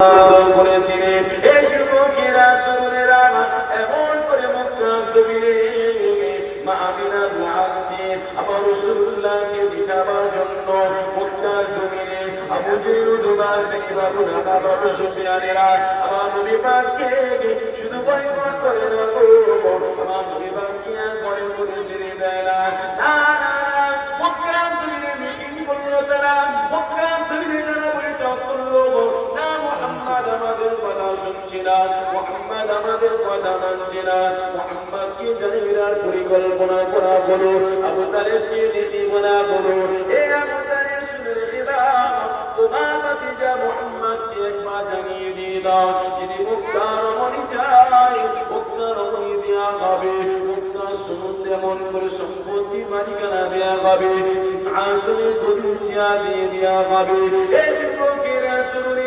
করেছিলেন। এই যুবকেরা তরুণেরা এমন করে মক্কা জমিনে মা আমিনা দোয়া দিতেন আমার রাসূলুল্লাহকে জিতাবার জন্য। মক্কা জমিনে আবু জেহেল উতবা সাইবা আবু সুফিয়ানেরা আমার নবী পাককে শুধু বয়কট করে না, আমার নবী পাককে ভয় করে ছেড়ে দেয় না। মক্কা জমিনে মিছিল করল তারা, মক্কা জমিনে যারা বৈঠক করলো না মুহাম্মদ আমাদের কথা শুনছে না, মুহাম্মদ আমাদের কথা মানছে না, মুহাম্মদকে জানিবার পরিকল্পনা করা হলো, আবু তালেবকে দিব না বলো। এ আবু তালেব শুনে রেখে দাও, তোমার ভাতিজা মুহাম্মদকে একবার জানিয়ে দিয়ে দাও, যদি মক্কার রমণী চায় মক্কার রমণী দেয়া হবে, মক্কার সমুদ্রে এমন করে সম্পত্তি মালিকানা দেয়া হবে, সিংহাসনে দলিল চেয়ার দিয়ে দেয়া হবে। এই যুবকেরা তরুণী